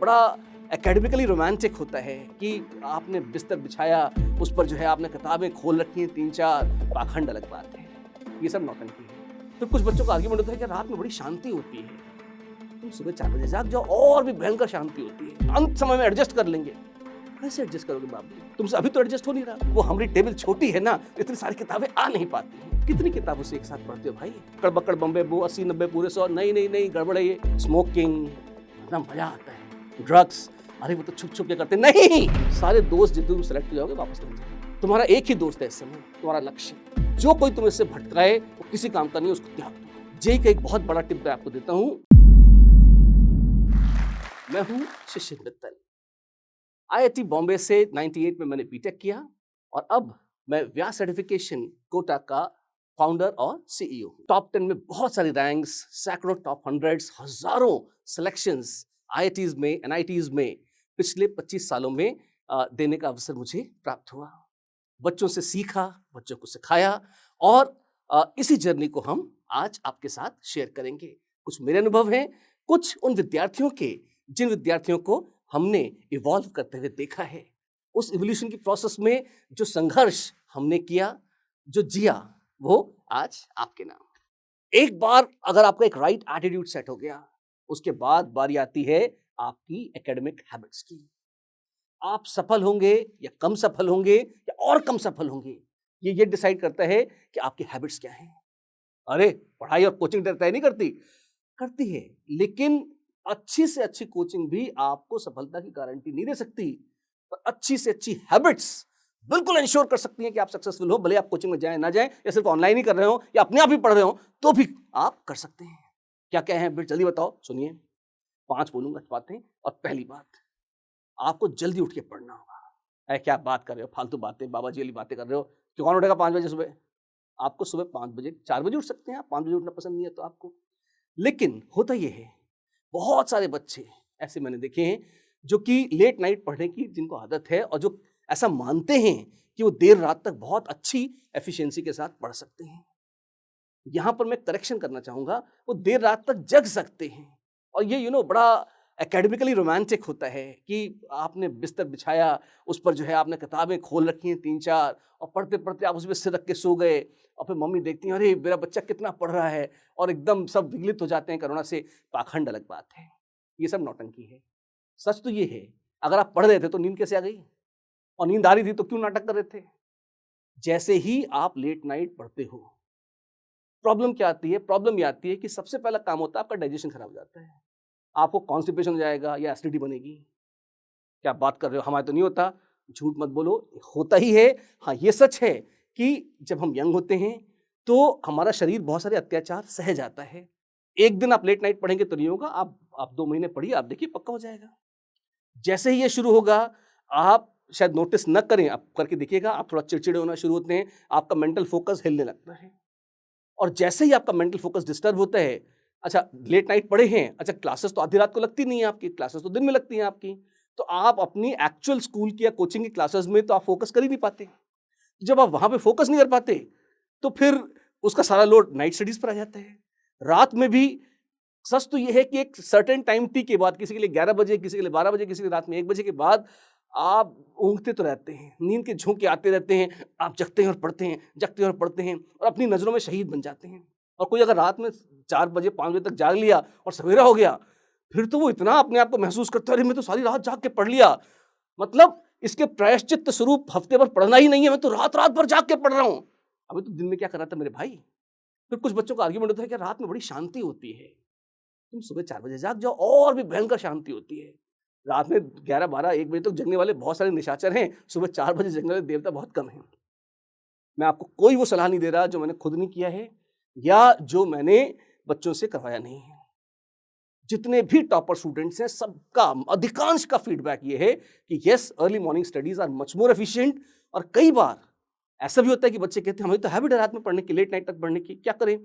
बड़ा academically romantic होता है कि आपने बिस्तर बिछाया, उस पर जो है आपने किताबें खोल रखी हैं 3-4, पाखंड अलग बात है। ये सब नौटंकी है। तो कुछ बच्चों का आर्ग्यूमेंट होता है कि रात में बड़ी शांति होती है, तुम सुबह 4 बजे जाग जाओ और भी भयंकर शांति होती है, अंत समय में एडजस्ट कर लेंगे। कैसे एडजस्ट करोगे बाबू? तुमसे अभी तो एडजस्ट हो नहीं रहा। वो हमारी टेबल छोटी है ना, इतनी सारी किताबें आ नहीं पाती हैं। कितनी किताबों से एक साथ पढ़ते हो भाई? कड़बक्कड़ बम्बे बो 80-90 पूरे 100, नहीं गड़बड़ है ये। स्मोकिंग, इतना मजा आता है। ड्रग्स, अरे वो तो छुप के करते नहीं। सारे दोस्त जितने तुम सेलेक्ट हो जाओगे वापस लौट जाओगे। तुम्हारा एक ही दोस्त है इस समय, तुम्हारा लक्ष्य। जो कोई तुम्हें इससे भटकाए वो किसी काम का नहीं, उसको त्याग दो। जेई का एक बहुत बड़ा टिप मैं आपको देता हूँ। मैं हूँ शिशिर मित्तल। IIT बॉम्बे से 98 में मैंने बीटेक किया और अब मैं व्यास सर्टिफिकेशन कोटा का फाउंडर और CEO हूँ। टॉप 10 में बहुत सारी रैंक्स, सैकड़ों टॉप 100s, हजारों सिलेक्शंस IITs में, NITs में पिछले 25 सालों में देने का अवसर मुझे प्राप्त हुआ। बच्चों से सीखा, बच्चों को सिखाया और इसी जर्नी को हम आज आपके साथ शेयर करेंगे। कुछ मेरे अनुभव हैं, कुछ उन विद्यार्थियों के जिन विद्यार्थियों को हमने इवॉल्व करते हुए देखा है। उस इवोल्यूशन की प्रोसेस में जो संघर्ष हमने किया, जो जिया, वो आज आपके नाम। एक बार अगर आपका एक राइट एटीट्यूड सेट हो गया, उसके बाद बारी आती है आपकी एकेडमिक हैबिट्स की। आप सफल होंगे या कम सफल होंगे या और कम सफल होंगे, ये डिसाइड करता है कि आपकी हैबिट्स क्या हैं। अरे पढ़ाई और कोचिंग तय नहीं करती है, लेकिन अच्छी से अच्छी कोचिंग भी आपको सफलता की गारंटी नहीं दे सकती, पर अच्छी से अच्छी हैबिट्स बिल्कुल इंश्योर कर सकती हैं कि आप सक्सेसफुल हो। भले आप कोचिंग में जाएं ना जाएं, या सिर्फ ऑनलाइन ही कर रहे हो या अपने आप ही पढ़ रहे हो, तो भी आप कर सकते हैं। क्या क्या है जल्दी बताओ, सुनिए। 5 बोलूंगा बातें। और पहली बात, आपको जल्दी उठ के पढ़ना होगा। अरे क्या बात कर रहे हो, फालतू बातें, बाबा जी वाली बातें कर रहे हो। क्यों कौन उठेगा 5 बजे सुबह? आपको सुबह 5 बजे, 4 बजे उठ सकते हैं आप। 5 बजे उठना पसंद नहीं है तो आपको, लेकिन होता यह है बहुत सारे बच्चे ऐसे मैंने देखे हैं जो कि लेट नाइट पढ़ने की जिनको आदत है और जो ऐसा मानते हैं कि वो देर रात तक बहुत अच्छी एफिशिएंसी के साथ पढ़ सकते हैं। यहां पर मैं करेक्शन करना चाहूंगा, वो देर रात तक जग सकते हैं। और ये बड़ा एकेडमिकली रोमांटिक होता है कि आपने बिस्तर बिछाया, उस पर जो है आपने किताबें खोल रखी हैं 3-4 और पढ़ते पढ़ते आप उस पर सिर रख के सो गए और फिर मम्मी देखती हैं, अरे मेरा बच्चा कितना पढ़ रहा है, और एकदम सब विगलित हो जाते हैं करुणा से। पाखंड अलग बात है, ये सब नौटंकी है। सच तो ये है, अगर आप पढ़ रहे थे तो नींद कैसे आ गई, और नींद आ रही थी तो क्यों नाटक कर रहे थे? जैसे ही आप लेट नाइट पढ़ते हो, प्रॉब्लम क्या आती है? प्रॉब्लम ये आती है कि सबसे पहला काम होता है आपका डाइजेशन खराब हो जाता है। आपको कॉन्स्टिपेशन हो जाएगा या एसिडिटी बनेगी। क्या बात कर रहे हो, हमारे तो नहीं होता। झूठ मत बोलो, होता ही है। हाँ, ये सच है कि जब हम यंग होते हैं तो हमारा शरीर बहुत सारे अत्याचार सह जाता है। एक दिन आप लेट नाइट पढ़ेंगे तो नहीं होगा, आप 2 महीने पढ़िए, आप देखिए पक्का हो जाएगा। जैसे ही ये शुरू होगा, आप शायद नोटिस न करें, आप करके देखिएगा, आप थोड़ा चिड़चिड़े होना शुरू होते हैं, आपका मेंटल फोकस हिलने लगता है। और जैसे ही आपका मेंटल फोकस डिस्टर्ब होता है, अच्छा लेट नाइट पढ़े हैं, अच्छा क्लासेस तो आधी रात को लगती नहीं है आपकी, क्लासेस तो दिन में लगती हैं आपकी, तो आप अपनी एक्चुअल स्कूल की या कोचिंग की क्लासेस में तो आप फोकस कर ही नहीं पाते। जब आप वहां पे फोकस नहीं कर पाते तो फिर उसका सारा लोड नाइट स्टडीज पर आ जाता है। रात में भी सच तो ये है कि एक सर्टेन टाइम टी के बाद, किसी के लिए 11 बजे, किसी के लिए 12 बजे, किसी के लिए रात में 1 बजे के बाद आप ऊँघते तो रहते हैं, नींद के झोंके आते रहते हैं, आप जगते हैं और पढ़ते हैं, जगते हैं और पढ़ते हैं, और अपनी नज़रों में शहीद बन जाते हैं। और कोई अगर रात में 4 बजे 5 बजे तक जाग लिया और सवेरा हो गया, फिर तो वो इतना अपने आप को महसूस करता है, अरे मैं तो सारी रात जाग के पढ़ लिया, मतलब इसके प्रायश्चित्त स्वरूप हफ्ते भर पढ़ना ही नहीं है, मैं तो रात रात भर जाग के पढ़ रहा हूँ। अभी तो दिन में क्या कर रहा था मेरे भाई? फिर कुछ बच्चों का आर्ग्यूमेंट होता है कि रात में बड़ी शांति होती है, तुम सुबह 4 बजे जाग जाओ और भी भयंकर शांति होती है। रात में 11, 12, 1 बजे तक जगने वाले बहुत सारे निशाचर हैं, सुबह 4 बजे जगने वाले देवता बहुत कम हैं। मैं आपको कोई वो सलाह नहीं दे रहा जो मैंने खुद नहीं किया है या जो मैंने बच्चों से करवाया नहीं है। जितने भी टॉपर स्टूडेंट्स हैं, सबका, अधिकांश का फीडबैक ये है कि yes, early morning studies are much more efficient. और कई बार ऐसा भी होता है कि बच्चे कहते हैं हमें तो हैबिट है रात में पढ़ने की, लेट नाइट तक पढ़ने की, क्या करें?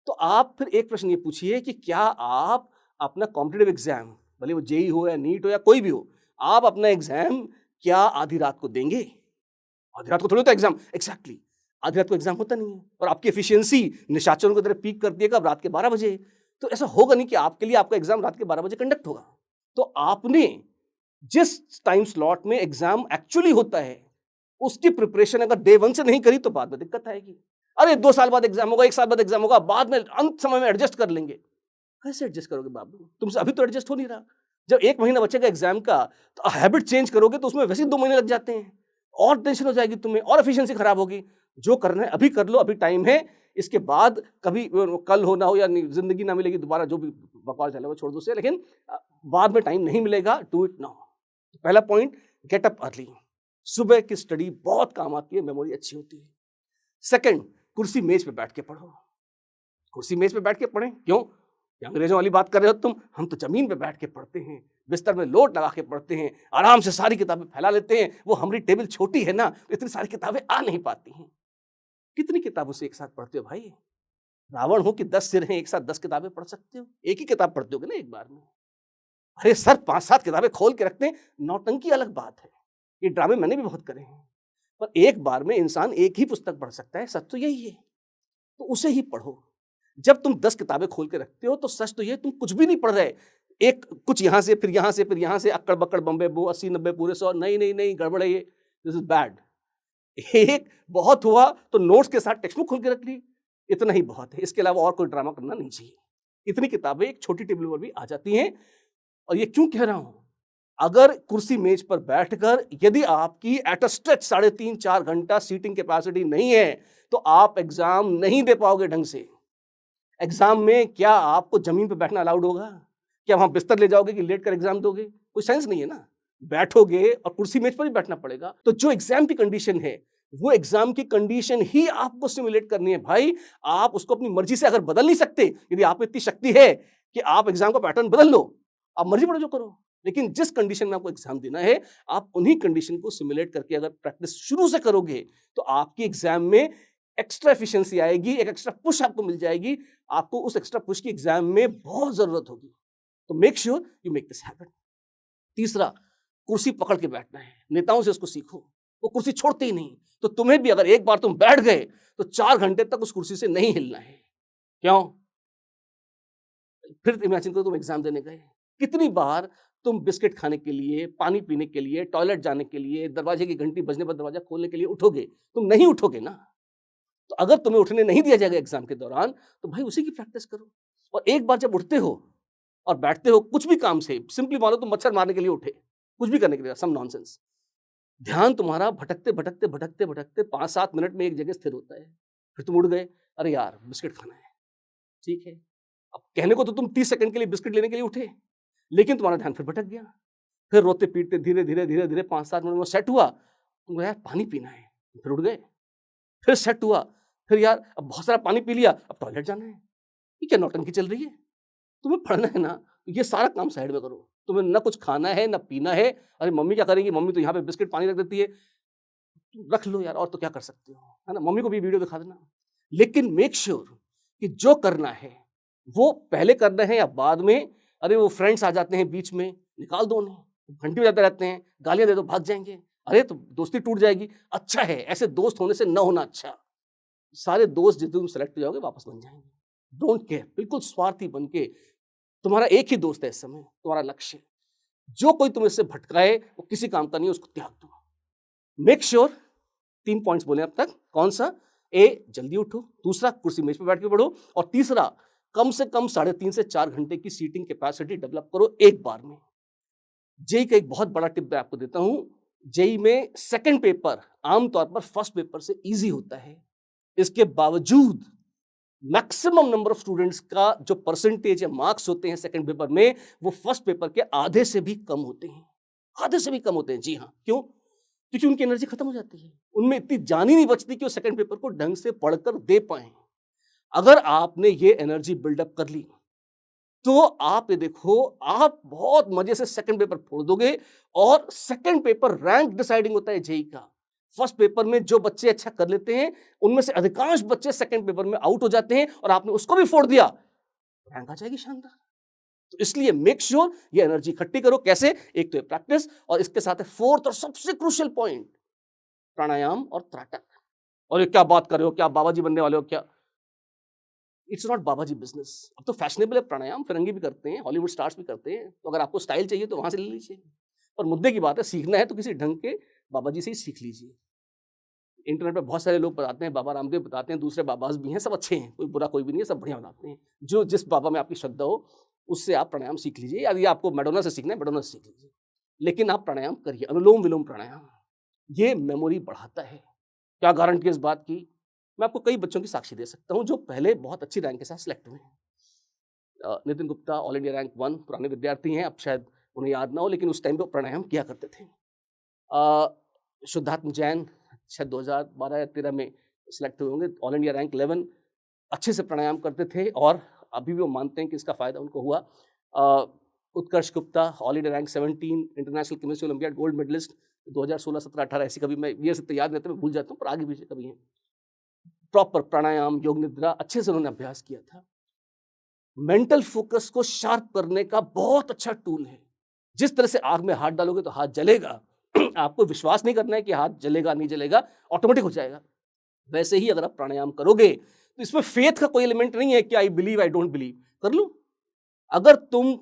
तो आप फिर एक प्रश्न ये पूछिए कि क्या आप अपना कॉम्पिटिटिव एग्जाम, भले वो जेई हो या नीट हो या कोई भी हो, आप अपना एग्जाम क्या आधी रात को देंगे? आधी रात को थोड़ी होता है एग्जाम, एग्जैक्टली आधी रात को एग्जाम होता नहीं है। और आपकी एफिशिएंसी निशाचरों की तरह पीक करती है कब? रात के 12 बजे। तो ऐसा होगा नहीं कि आपके लिए आपका एग्जाम रात के 12 बजे कंडक्ट होगा। तो आपने जिस टाइम स्लॉट में एग्जाम एक्चुअली होता है उसकी प्रिपरेशन अगर डे 1 से नहीं करी तो बाद में दिक्कत आएगी। अरे 2 साल बाद एग्जाम होगा, 1 साल बाद एग्जाम होगा, बाद में अंत समय में एडजस्ट कर लेंगे। कैसे एडजस्ट करोगे बाबू? तुमसे अभी तो एडजस्ट हो नहीं रहा। जब 1 महीना बचेगा एग्जाम का तो हैबिट चेंज करोगे तो उसमें वैसे ही 2 महीने लग जाते हैं, और टेंशन हो जाएगी तुम्हें, और एफिशिएंसी खराब होगी। जो करना है अभी कर लो, अभी टाइम है। इसके बाद कभी कल हो ना हो या जिंदगी ना मिलेगी दोबारा, जो भी बकवास चलेगा छोड़ दो उसे, लेकिन बाद में टाइम नहीं मिलेगा, डू इट नाउ। पहला पॉइंट, गेट अप अर्ली। सुबह की स्टडी बहुत काम आती है, मेमोरी अच्छी होती है। सेकंड, कुर्सी मेज पे बैठ के पढ़ो। कुर्सी मेज पे बैठ के पढ़ें, क्यों? ये अंग्रेजों वाली बात कर रहे हो तुम? हम तो जमीन पे बैठ के पढ़ते हैं, बिस्तर में लोट लगा के पढ़ते हैं, आराम से सारी किताबें फैला लेते हैं। वो हमारी टेबल छोटी है ना, तो इतनी सारी किताबें आ नहीं पाती हैं। कितनी किताबों से एक साथ पढ़ते हो भाई? रावण हो कि 10 सिर हैं, एक साथ 10 किताबें पढ़ सकते हो? एक ही किताब पढ़ते होगे ना एक बार में। अरे सर 5-7 किताबें खोल के रखते हैं, नौटंकी अलग बात है। ये ड्रामे मैंने भी बहुत करे हैं, पर एक बार में इंसान एक ही पुस्तक पढ़ सकता है, सच तो यही है। तो उसे ही पढ़ो। जब तुम 10 किताबें खोल के रखते हो तो सच तो ये तुम कुछ भी नहीं पढ़ रहे। एक कुछ यहाँ से फिर यहाँ से फिर यहाँ से, अक्कड़ बक्कड़ बम्बे बो 80-90 पूरे 100, नहीं गड़बड़ है ये, दिस इज बैड। एक बहुत हुआ तो नोट्स के साथ टेक्स्ट बुक खोल के रख ली, इतना ही बहुत है। इसके अलावा और कोई ड्रामा करना नहीं चाहिए। इतनी किताबें एक छोटी टेबल पर भी आ जाती हैं। और ये क्यों कह रहा हूं? अगर कुर्सी मेज पर बैठकर यदि आपकी एट अ स्ट्रेच 3.5-4 घंटा सीटिंग कैपेसिटी नहीं है तो आप एग्जाम नहीं दे पाओगे ढंग से। एग्जाम में क्या आपको जमीन पर बैठना अलाउड होगा? क्या वहां बिस्तर ले जाओगे कि लेट कर एग्जाम दोगे? कोई सेंस नहीं है ना। बैठोगे और कुर्सी मेज पर ही बैठना पड़ेगा। तो जो एग्जाम की कंडीशन है वो एग्जाम की कंडीशन ही आपको सिमुलेट करनी है भाई। आप उसको अपनी मर्जी से अगर बदल नहीं सकते, यदि आप में इतनी शक्ति है कि आप एग्जाम का पैटर्न बदल लो, आप मर्जी पड़ो जो करो, लेकिन जिस कंडीशन में आपको एग्जाम देना है आप उन्हीं कंडीशन को सिमुलेट करके अगर प्रैक्टिस शुरू से करोगे तो आपकी एग्जाम में एक्स्ट्रा एफिशिएंसी आएगी, एक एक्स्ट्रा पुश आपको मिल जाएगी। आपको उस एक्स्ट्रा पुश की एग्जाम में बहुत जरूरत होगी। तो make sure you make this happen. तीसरा, कुर्सी पकड़ के बैठना है। नेताओं से उसको सीखो, वो कुर्सी छोड़ते ही नहीं। तो तुम्हें भी अगर एक बार तुम बैठ गए तो 4 घंटे तक उस कुर्सी से नहीं हिलना है। क्यों? फिर इमेजिन करो तुम एग्जाम देने गए, कितनी बार तुम बिस्किट खाने के लिए, पानी पीने के लिए, टॉयलेट जाने के लिए, दरवाजे की घंटी बजने पर दरवाजा खोलने के लिए उठोगे? तुम नहीं उठोगे ना। तो अगर तुम्हें उठने नहीं दिया जाएगा एग्जाम के दौरान तो भाई उसी की प्रैक्टिस करो। और एक बार जब उठते हो और बैठते हो कुछ भी काम से, सिंपली मानो तुम मच्छर मारने के लिए उठे, कुछ भी करने के लिए, सम नॉनसेंस, ध्यान तुम्हारा भटकते भटकते भटकते भटकते 5-7 मिनट में एक जगह स्थिर होता है। फिर तुम उठ गए, अरे यार बिस्किट खाना है, ठीक है। अब कहने को तो तुम 30 सेकंड के लिए बिस्किट लेने के लिए उठे, लेकिन तुम्हारा ध्यान फिर भटक गया। फिर रोते पीटते धीरे धीरे धीरे धीरे 5-7 मिनट में सेट हुआ, तुम यार पानी पीना है, फिर उठ गए। फिर सेट हुआ, फिर यार अब बहुत सारा पानी पी लिया, अब टॉयलेट जाना है। ये क्या नौटंकी चल रही है? तुम्हें पढ़ना है ना, ये सारा काम साइड में करो। तुम्हें ना कुछ खाना है ना पीना है। अरे मम्मी क्या करेंगी? मम्मी तो यहाँ पे बिस्किट पानी रख देती है, रख लो यार, और तो क्या कर सकते हो, है ना। मम्मी को भी वीडियो दिखा देना, लेकिन मेक श्योर कि जो करना है वो पहले करना है या बाद में। अरे वो फ्रेंड्स आ जाते हैं बीच में, निकाल दो उन्हें, घंटी बजाते रहते हैं, गालियां दे दो, भाग जाएंगे। अरे तो दोस्ती टूट जाएगी। अच्छा है ऐसे दोस्त होने से न होना अच्छा। सारे दोस्त जितने तुम सेलेक्ट हो जाओगे वापस बन जाएंगे। डोंट केयर, बिल्कुल स्वार्थी बन के। तुम्हारा एक ही दोस्त है इस समय, तुम्हारा लक्ष्य। जो कोई तुम्हें इससे भटकाए वो किसी काम का नहीं है, उसको त्याग दो। मेक श्योर 3 पॉइंट्स बोले अब तक। कौन सा? ए, जल्दी उठो। दूसरा, कुर्सी मेज पे बैठ के पढ़ो। और तीसरा, कम से कम 3.5 से 4 घंटे की सीटिंग कैपेसिटी डेवलप करो एक बार में। जेई का एक बहुत बड़ा टिप मैं आपको देता हूं। जेई में सेकंड पेपर आमतौर पर फर्स्ट पेपर से इजी होता है। इसके बावजूद मैक्सिमम नंबर ऑफ स्टूडेंट्स का जो परसेंटेज या मार्क्स होते हैं सेकंड पेपर में, वो फर्स्ट पेपर के आधे से भी कम होते हैं। आधे से भी कम होते हैं, जी हाँ। क्यों? क्योंकि उनकी एनर्जी खत्म हो जाती है, उनमें इतनी जान ही नहीं बचती कि वो सेकंड पेपर को ढंग से पढ़कर दे पाए। अगर आपने ये एनर्जी बिल्डअप कर ली तो आप ये देखो, आप बहुत मजे से सेकंड पेपर फोड़ दोगे। और सेकंड पेपर रैंक डिसाइडिंग होता है जेई का। फर्स्ट पेपर में जो बच्चे अच्छा कर लेते हैं उनमें से अधिकांश बच्चे सेकंड पेपर में आउट हो जाते हैं, और आपने उसको भी फोड़ दिया, रैंक आ जाएगी शानदार। तो इसलिए मेक श्योर ये एनर्जी इकट्ठी करो। कैसे? एक तो ये प्रैक्टिस, और इसके साथ है फोर्थ और सबसे क्रूशियल पॉइंट, प्राणायाम और त्राटक। और ये क्या बात कर रहे हो, क्या बाबा जी बनने वाले हो क्या? It's not baba ji business. अब तो फैशनेबल है प्राणायाम, फिरंगी भी करते हैं, हॉलीवुड स्टार्स भी करते हैं, तो अगर आपको स्टाइल चाहिए तो वहाँ से ले लीजिए। पर मुद्दे की बात है, सीखना है तो किसी ढंग के बाबा जी से ही सीख लीजिए। इंटरनेट पे बहुत सारे लोग बताते हैं, बाबा रामदेव बताते हैं, दूसरे बाबाज़ भी हैं, सब अच्छे हैं, कोई बुरा कोई भी नहीं है, सब बढ़िया बताते हैं। जो जिस बाबा में आपकी श्रद्धा हो, उससे आप प्राणायाम सीख लीजिए। यदि आपको मैडोना से सीखना है, मैडोना से सीख लीजिए। लेकिन आप प्राणायाम करिए, अनुलोम-विलोम प्राणायाम, ये मेमोरी बढ़ाता है। क्या गारंटी है इस बात की? मैं आपको कई बच्चों की साक्षी दे सकता हूँ, जो पहले बहुत अच्छी रैंक के साथ सिलेक्ट हुए हैं। Nitin Gupta all India rank 1 पुराने विद्यार्थी हैं, अब शायद उन्हें याद ना हो, लेकिन उस टाइम पे वो प्राणायाम किया करते थे। शुद्धात्म जैन शायद 2012 या 13 में सिलेक्ट हुए होंगे, ऑल इंडिया रैंक 11, अच्छे से प्राणायाम करते थे और अभी भी वो मानते हैं कि इसका फ़ायदा उनको हुआ। Utkarsh Gupta all India rank 17, international chemistry olympiad gold medallist 2016, 17, 18, ऐसी कभी मैं ईयर से तो याद रहता है, मैं भूल जाता हूँ, पर आगे-पीछे कभी हैं। प्रॉपर प्राणायाम, योग निद्रा अच्छे से उन्होंने अभ्यास किया था। मेंटल फोकस को शार्प करने का बहुत अच्छा टूल है। जिस तरह से आग में हाथ डालोगे तो हाथ जलेगा, आपको विश्वास नहीं करना है कि हाथ जलेगा, नहीं जलेगा, ऑटोमेटिक हो जाएगा। वैसे ही अगर आप प्राणायाम करोगे, तो इसमें फेथ का कोई एलिमेंट नहीं है कि I believe, I don't believe, कर लो। अगर तुम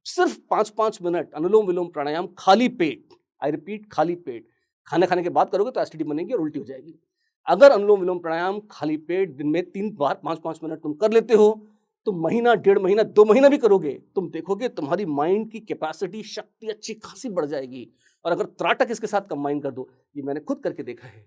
सिर्फ 5-5 मिनट अनुलोम-विलोम प्राणायाम खाली पेट, आई रिपीट खाली पेट, खाना खाने के बाद करोगे तो एसिडिटी बनेगी और उल्टी हो जाएगी। अगर अनुलोम-विलोम प्राणायाम खाली पेट दिन में 3 बार 5-5 मिनट तुम कर लेते हो, तो महीना, डेढ़ महीना, 2 महीना भी करोगे, तुम देखोगे तुम्हारी माइंड की कैपेसिटी, शक्ति अच्छी खासी बढ़ जाएगी। और अगर त्राटक इसके साथ कंबाइन कर दो, ये मैंने खुद करके देखा है।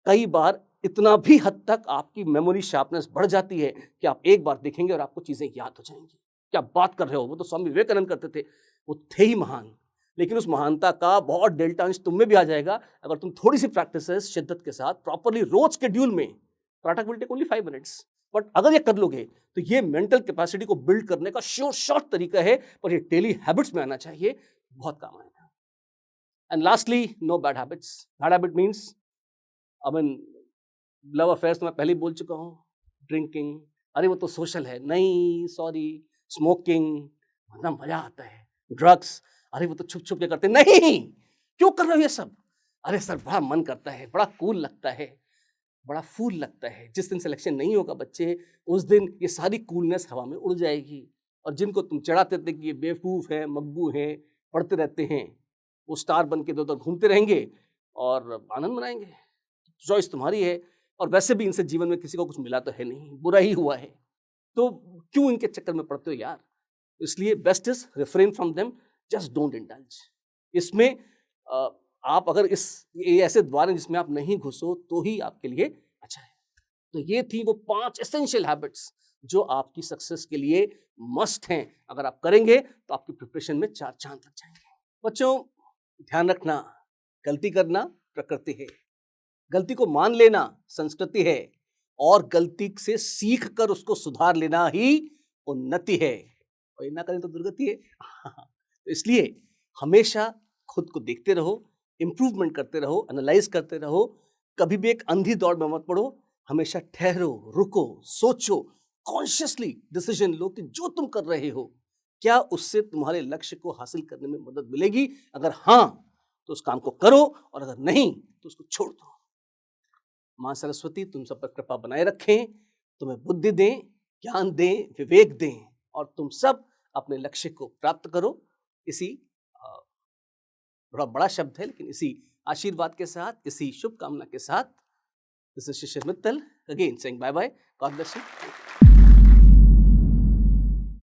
कई बार इतना भी हद तक आपकी मेमोरी शार्पनेस बढ़ जाती है कि आप एक बार देखेंगे और आपको चीज़ें याद हो जाएँगी। क्या बात कर रहे हो? वो तो स्वामी विवेकानंद करते थे, वो थे ही महान। लेकिन उस महानता का बहुत डेल्टा अंश तुम में भी आ जाएगा, अगर तुम थोड़ी-सी प्रैक्टिसेस शिद्दत के साथ प्रॉपर्ली रोज़ शेड्यूल में, त्राटक will take only 5 minutes, but अगर ये कर लोगे, तो ये मेंटल कैपेसिटी को बिल्ड करने का शॉर्ट तरीका है, पर ये डेली हैबिट्स में आना चाहिए, बहुत काम आएगा। And lastly, no bad habits. Bad habit means, I mean love affairs तो मैं पहले ही बोल चुका हूँ, ड्रिंकिंग, अरे वो तो सोशल है, नहीं सॉरी, स्मोकिंग, मतलब मजा आता है, ड्रग्स, अरे वो तो छुप छुप के करते हैं, नहीं, क्यों कर रहे हो ये सब? अरे सर बड़ा मन करता है, बड़ा कूल लगता है, बड़ा फूल लगता है। जिस दिन सिलेक्शन नहीं होगा बच्चे, उस दिन ये सारी कूलनेस हवा में उड़ जाएगी। और जिनको तुम चढ़ाते थे कि ये बेवकूफ़ है, मग्बू है, पढ़ते रहते हैं, वो स्टार बन के इधर-उधर घूमते रहेंगे और आनंद मनाएंगे। चॉइस तुम्हारी है, और वैसे भी इनसे जीवन में किसी को कुछ मिला तो है नहीं, बुरा ही हुआ है, तो क्यों इनके चक्कर में पड़ते हो यार? इसलिए best is refrain from them, just don't indulge. इसमें आप अगर ये ऐसे द्वार हैं जिसमें आप नहीं घुसो तो ही आपके लिए अच्छा है। तो ये थी वो 5 एसेंशियल हैबिट्स जो आपकी सक्सेस के लिए मस्ट हैं। अगर आप करेंगे तो आपकी प्रिपरेशन में 4 चांद लग जाएंगे। बच्चों, ध्यान रखना, गलती करना प्रकृति है, गलती को मान लेना संस्कृति है, और गलती से सीख कर उसको सुधार लेना ही उन्नति है, और ये ना करें तो दुर्गति है। तो इसलिए हमेशा खुद को देखते रहो, इम्प्रूवमेंट करते रहो, एनालाइज करते रहो, कभी भी एक अंधी दौड़ में मत पड़ो, हमेशा ठहरो, रुको, सोचो, कॉन्शियसली डिसीजन लो कि जो तुम कर रहे हो क्या उससे तुम्हारे लक्ष्य को हासिल करने में मदद मिलेगी। अगर हाँ, तो उस काम को करो, और अगर नहीं तो उसको छोड़ दो। माँ सरस्वती तुम सब पर कृपा बनाए रखें, तुम्हें बुद्धि दें, ज्ञान दें, विवेक दें, और तुम सब अपने लक्ष्य को प्राप्त करो। इसी बड़ा बड़ा शब्द है, लेकिन इसी आशीर्वाद के साथ, इसी शुभकामना के साथ, this is Shishir Mittal again saying bye bye, God bless you.